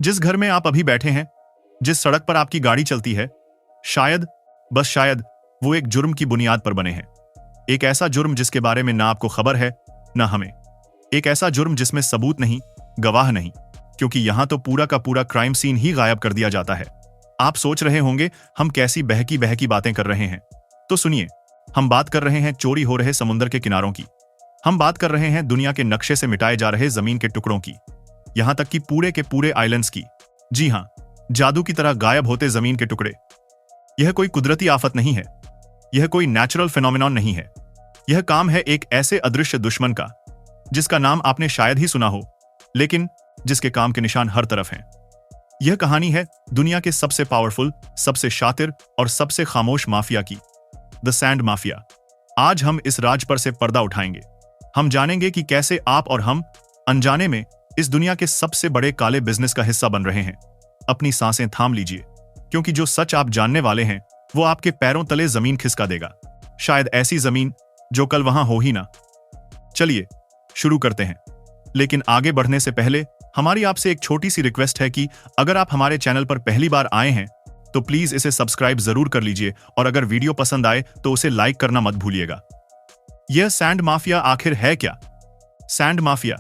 जिस घर में आप अभी बैठे हैं, जिस सड़क पर आपकी गाड़ी चलती है, शायद, बस शायद, वो एक जुर्म की बुनियाद पर बने हैं। एक ऐसा जुर्म जिसके बारे में ना आपको खबर है, ना हमें। एक ऐसा जुर्म जिसमें सबूत नहीं, गवाह नहीं, क्योंकि यहां तो पूरा का पूरा क्राइम सीन ही गायब कर दिया जाता है। आप सोच रहे होंगे हम कैसी बहकी बहकी बातें कर रहे हैं, तो सुनिए। हम बात कर रहे हैं चोरी हो रहे समुद्र के किनारों की। हम बात कर रहे हैं दुनिया के नक्शे से मिटाए जा रहे जमीन के टुकड़ों की, यहां तक कि पूरे के पूरे आइलैंड्स की। जी हां, जादू की तरह गायब होते जमीन के टुकड़े। यह कोई कुदरती आफत नहीं है, यह कोई नेचुरल फिनोमिनॉन नहीं है। यह काम है एक ऐसे अदृश्य दुश्मन का जिसका नाम आपने शायद ही सुना हो, लेकिन जिसके काम के निशान हर तरफ हैं। यह कहानी है दुनिया के सबसे पावरफुल, सबसे शातिर और सबसे खामोश माफिया की, द सैंड माफिया। आज हम इस राज पर से पर्दा उठाएंगे। हम जानेंगे कि कैसे आप और हम अनजाने में इस दुनिया के सबसे बड़े काले बिजनेस का हिस्सा बन रहे हैं। अपनी सांसें थाम लीजिए, क्योंकि जो सच आप जानने वाले हैं वो आपके पैरों तले जमीन खिसका देगा। शायद ऐसी जमीन जो कल वहां हो ही ना। चलिए शुरू करते हैं, लेकिन आगे बढ़ने से पहले हमारी आपसे एक छोटी सी रिक्वेस्ट है कि अगर आप हमारे चैनल पर पहली बार आए हैं तो प्लीज इसे सब्सक्राइब जरूर कर लीजिए, और अगर वीडियो पसंद आए तो उसे लाइक करना मत भूलिएगा। यह सैंड माफिया आखिर है क्या? सैंड माफिया,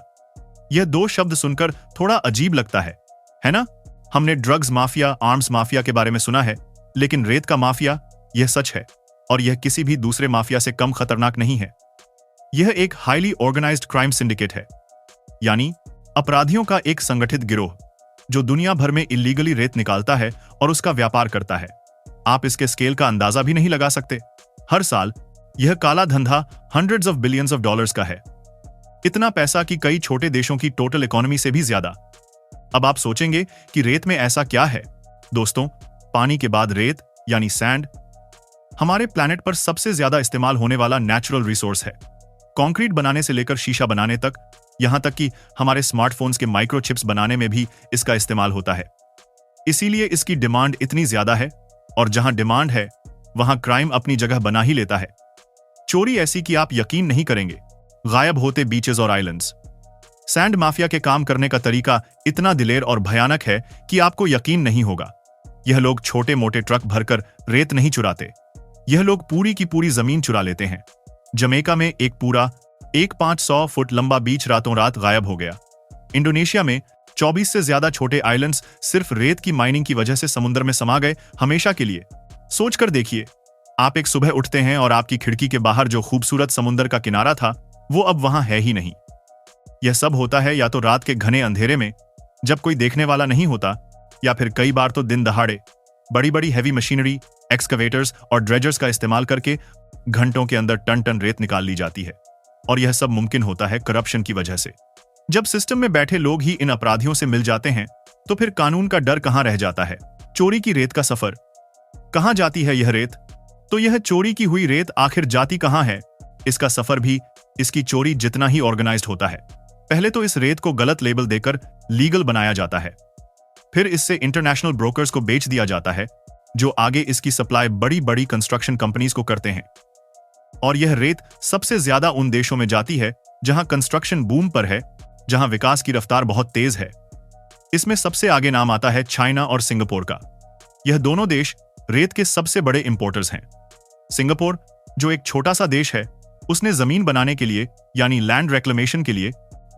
यह दो शब्द सुनकर थोड़ा अजीब लगता है ना? हमने ड्रग्स माफिया, आर्म्स माफिया के बारे में सुना है, लेकिन रेत का माफिया, यह सच है, और यह किसी भी दूसरे माफिया से कम खतरनाक नहीं है। यह एक हाईली ऑर्गेनाइज्ड क्राइम सिंडिकेट है, यानी अपराधियों का एक संगठित गिरोह जो दुनिया भर में इलीगली रेत निकालता है और उसका व्यापार करता है। आप इसके स्केल का अंदाजा भी नहीं लगा सकते। हर साल यह काला धंधा hundreds of billions of dollars का है। इतना पैसा कि कई छोटे देशों की टोटल इकोनॉमी से भी ज्यादा। अब आप सोचेंगे कि रेत में ऐसा क्या है? दोस्तों, पानी के बाद रेत यानी सैंड हमारे प्लैनेट पर सबसे ज्यादा इस्तेमाल होने वाला नेचुरल रिसोर्स है। कंक्रीट बनाने से लेकर शीशा बनाने तक, यहां तक कि हमारे स्मार्टफोन्स के माइक्रोचिप्स बनाने में भी इसका इस्तेमाल होता है। इसीलिए इसकी डिमांड इतनी ज्यादा है, और जहां डिमांड है वहां क्राइम अपनी जगह बना ही लेता है। चोरी ऐसी कि आप यकीन नहीं करेंगे। गायब होते बीचेस और आइलैंड्स। सैंड माफिया के काम करने का तरीका इतना दिलेर और भयानक है कि आपको यकीन नहीं होगा। यह लोग छोटे मोटे ट्रक भरकर रेत नहीं चुराते, यह लोग पूरी की पूरी जमीन चुरा लेते हैं। जमैका में एक पूरा 1,500 फुट लंबा बीच रातों रात गायब हो गया। इंडोनेशिया में 24 से ज्यादा छोटे आइलैंड्स सिर्फ रेत की माइनिंग की वजह से समुद्र में समा गए, हमेशा के लिए। सोचकर देखिए, आप एक सुबह उठते हैं और आपकी खिड़की के बाहर जो खूबसूरत समुद्र का किनारा था वो अब वहां है ही नहीं। यह सब होता है या तो रात के घने अंधेरे में जब कोई देखने वाला नहीं होता, या फिर कई बार तो दिन दहाड़े बड़ी बड़ी हैवी मशीनरी, एक्सकवेटर्स और ड्रेजर्स का इस्तेमाल करके घंटों के अंदर टन टन रेत निकाल ली जाती है। और यह सब मुमकिन होता है करप्शन की वजह से। जब सिस्टम में बैठे लोग ही इन अपराधियों से मिल जाते हैं तो फिर कानून का डर कहां रह जाता है? चोरी की रेत का सफर। कहां जाती है यह रेत? तो यह चोरी की हुई रेत आखिर जाती कहां है? इसका सफर भी इसकी चोरी जितना ही ऑर्गेनाइज्ड होता है। पहले तो इस रेत को गलत लेबल देकर लीगल बनाया जाता है, फिर इससे इंटरनेशनल ब्रोकर्स को बेच दिया जाता है, जो आगे इसकी सप्लाई बड़ी बड़ी कंस्ट्रक्शन कंपनीज को करते हैं। और यह रेत सबसे ज्यादा उन देशों में जाती है जहां कंस्ट्रक्शन बूम पर है, जहां विकास की रफ्तार बहुत तेज है। इसमें सबसे आगे नाम आता है चाइना और सिंगापुर का। यह दोनों देश रेत के सबसे बड़े इंपोर्टर्स हैं। सिंगापुर, जो एक छोटा सा देश है, उसने जमीन बनाने के लिए यानी लैंड रेक्लेमेशन के लिए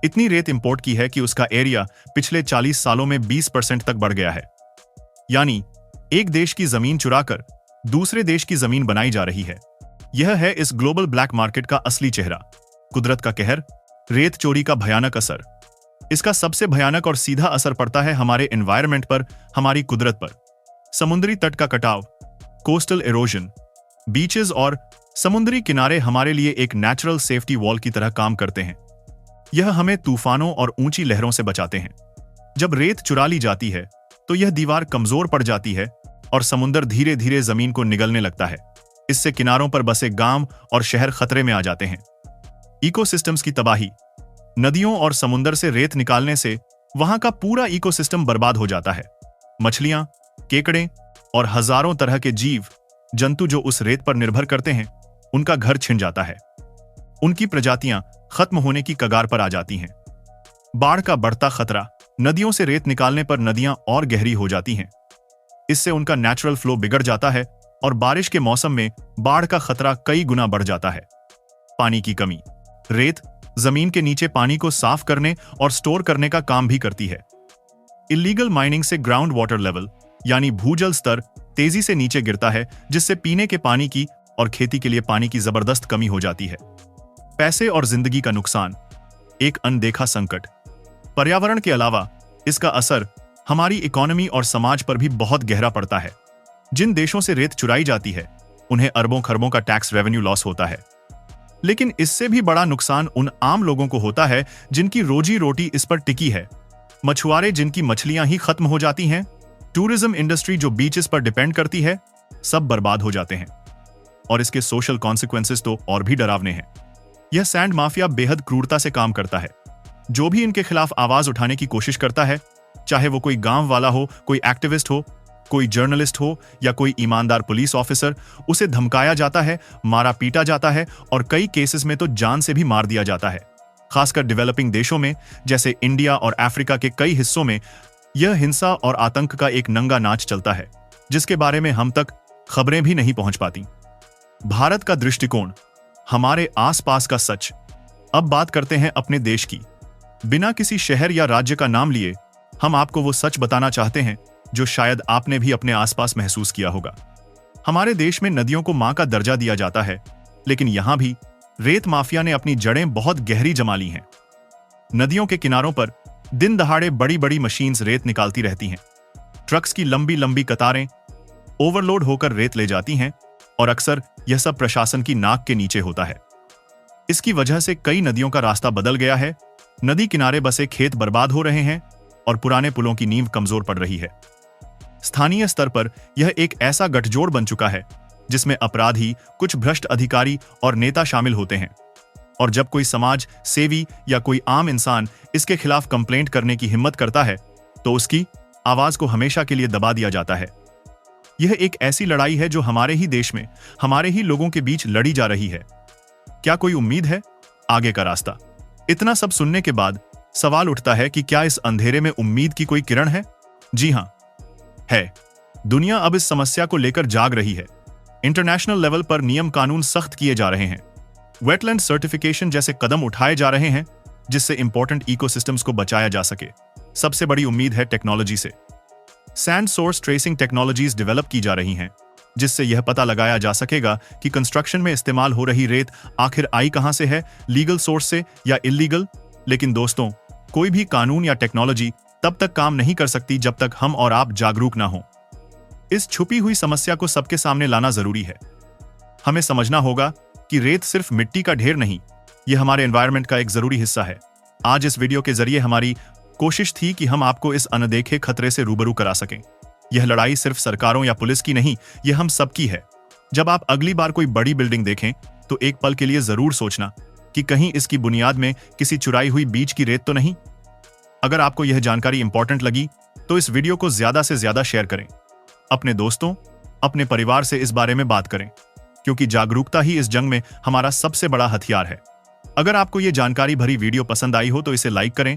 इतनी रेत इंपोर्ट की है कि उसका एरिया पिछले 40 सालों में 20% तक बढ़ गया है। यानी एक देश की जमीन चुराकर दूसरे देश की जमीन बनाई जा रही है। यह है इस ग्लोबल ब्लैक मार्केट का असली चेहरा। कुदरत का कहर, रेत चोरी का भयानक असर। इसका सबसे भयानक और सीधा असर पड़ता है हमारे एनवायरनमेंट पर, हमारी कुदरत पर। समुद्री तट का कटाव, कोस्टल इरोजन। बीचेस और समुद्री किनारे हमारे लिए एक नेचुरल सेफ्टी वॉल की तरह काम करते हैं। यह हमें तूफानों और ऊंची लहरों से बचाते हैं। जब रेत चुरा ली जाती है तो यह दीवार कमजोर पड़ जाती है और समुद्र धीरे धीरे जमीन को निगलने लगता है। इससे किनारों पर बसे गांव और शहर खतरे में आ जाते हैं। इकोसिस्टम्स की तबाही। नदियों और समुद्र से रेत निकालने से वहां का पूरा इकोसिस्टम बर्बाद हो जाता है। मछलियां, केकड़े और हजारों तरह के जीव जंतु जो उस रेत पर निर्भर करते हैं, उनका घर छिन जाता है। उनकी प्रजातियां खत्म होने की कगार पर आ जाती हैं। बाढ़ का बढ़ता खतरा। नदियों से रेत निकालने पर नदियां और गहरी हो जाती हैं। इससे उनका नेचुरल फ्लो बिगड़ जाता है और बारिश के मौसम में बाढ़ का खतरा कई गुना बढ़ जाता है। पानी की कमी। रेत जमीन के नीचे पानी को साफ करने और स्टोर करने का काम भी करती है। इलीगल माइनिंग से ग्राउंड वाटर लेवल यानी भूजल स्तर तेजी से नीचे गिरता है, जिससे पीने के पानी की और खेती के लिए पानी की जबरदस्त कमी हो जाती है। पैसे और जिंदगी का नुकसान। एक अनदेखा संकट। पर्यावरण के अलावा इसका असर हमारी इकोनॉमी और समाज पर भी बहुत गहरा पड़ता है। जिन देशों से रेत चुराई जाती है उन्हें अरबों खरबों का टैक्स रेवेन्यू लॉस होता है। लेकिन इससे भी बड़ा नुकसान उन आम लोगों को होता है जिनकी रोजी रोटी इस पर टिकी है। मछुआरे जिनकी मछलियां ही खत्म हो जाती हैं, टूरिज्म इंडस्ट्री जो बीचेस पर डिपेंड करती है, सब बर्बाद हो जाते हैं। और इसके सोशल कॉन्सिक्वेंसेस तो और भी डरावने हैं। यह सैंड माफिया बेहद क्रूरता से काम करता है। जो भी इनके खिलाफ आवाज उठाने की कोशिश करता है, चाहे वो कोई गांव वाला हो, कोई एक्टिविस्ट हो, कोई जर्नलिस्ट हो या कोई ईमानदार पुलिस ऑफिसर, उसे धमकाया जाता है, मारा पीटा जाता है और कई केसेस में तो जान से भी मार दिया जाता है। खासकर डेवलपिंग देशों में जैसे इंडिया और अफ्रीका के कई हिस्सों में यह हिंसा और आतंक का एक नंगा नाच चलता है, जिसके बारे में हम तक खबरें भी नहीं पहुंच पाती। भारत का दृष्टिकोण, हमारे आसपास का सच। अब बात करते हैं अपने देश की। बिना किसी शहर या राज्य का नाम लिए हम आपको वो सच बताना चाहते हैं जो शायद आपने भी अपने आसपास महसूस किया होगा। हमारे देश में नदियों को मां का दर्जा दिया जाता है, लेकिन यहां भी रेत माफिया ने अपनी जड़ें बहुत गहरी जमा ली हैं। नदियों के किनारों पर दिन दहाड़े बड़ी बड़ी मशीन्स रेत निकालती रहती हैं। ट्रक्स की लंबी लंबी कतारें ओवरलोड होकर रेत ले जाती हैं और अक्सर यह सब प्रशासन की नाक के नीचे होता है। इसकी वजह से कई नदियों का रास्ता बदल गया है, नदी किनारे बसे खेत बर्बाद हो रहे हैं और पुराने पुलों की नींव कमजोर पड़ रही है। स्थानीय स्तर पर यह एक ऐसा गठजोड़ बन चुका है जिसमें अपराधी, कुछ भ्रष्ट अधिकारी और नेता शामिल होते हैं। और जब कोई समाज सेवी या कोई आम इंसान इसके खिलाफ कंप्लेंट करने की हिम्मत करता है तो उसकी आवाज को हमेशा के लिए दबा दिया जाता है। यह एक ऐसी लड़ाई है जो हमारे ही देश में हमारे ही लोगों के बीच लड़ी जा रही है। क्या कोई उम्मीद है? आगे का रास्ता। इतना सब सुनने के बाद सवाल उठता है कि क्या इस अंधेरे में उम्मीद की कोई किरण है? जी हां, है। दुनिया अब इस समस्या को लेकर जाग रही है। इंटरनेशनल लेवल पर नियम कानून सख्त किए जा रहे हैं। वेटलैंड सर्टिफिकेशन जैसे कदम उठाए जा रहे हैं जिससे इंपॉर्टेंट इकोसिस्टम्स को बचाया जा सके। सबसे बड़ी उम्मीद है टेक्नोलॉजी से। Sand source tracing technologies develop की जा रही हैं, जिससे यह पता लगाया जा सकेगा कि कंस्ट्रक्शन में इस्तेमाल हो रही रेत आखिर आई कहां से है, लीगल सोर्स से या इलीगल। लेकिन दोस्तों, कोई भी कानून या टेक्नोलॉजी तब तक काम नहीं कर सकती जब तक हम और आप जागरूक ना हों। इस छुपी हुई समस्या को सबके सामने लाना जरूरी है। हमें समझना होगा कि रेत सिर्फ मिट्टी का ढेर नहीं, यह हमारे एनवायरनमेंट का एक जरूरी हिस्सा है। आज इस वीडियो के जरिए हमारी कोशिश थी कि हम आपको इस अनदेखे खतरे से रूबरू करा सकें। यह लड़ाई सिर्फ सरकारों या पुलिस की नहीं, यह हम सबकी है। जब आप अगली बार कोई बड़ी बिल्डिंग देखें तो एक पल के लिए जरूर सोचना कि कहीं इसकी बुनियाद में किसी चुराई हुई बीच की रेत तो नहीं। अगर आपको यह जानकारी इंपॉर्टेंट लगी तो इस वीडियो को ज्यादा से ज्यादा शेयर करें। अपने दोस्तों, अपने परिवार से इस बारे में बात करें, क्योंकि जागरूकता ही इस जंग में हमारा सबसे बड़ा हथियार है। अगर आपको यह जानकारी भरी वीडियो पसंद आई हो तो इसे लाइक करें,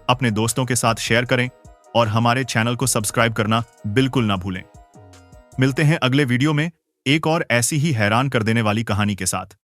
अपने दोस्तों के साथ शेयर करें और हमारे चैनल को सब्सक्राइब करना बिल्कुल ना भूलें। मिलते हैं अगले वीडियो में एक और ऐसी ही हैरान कर देने वाली कहानी के साथ।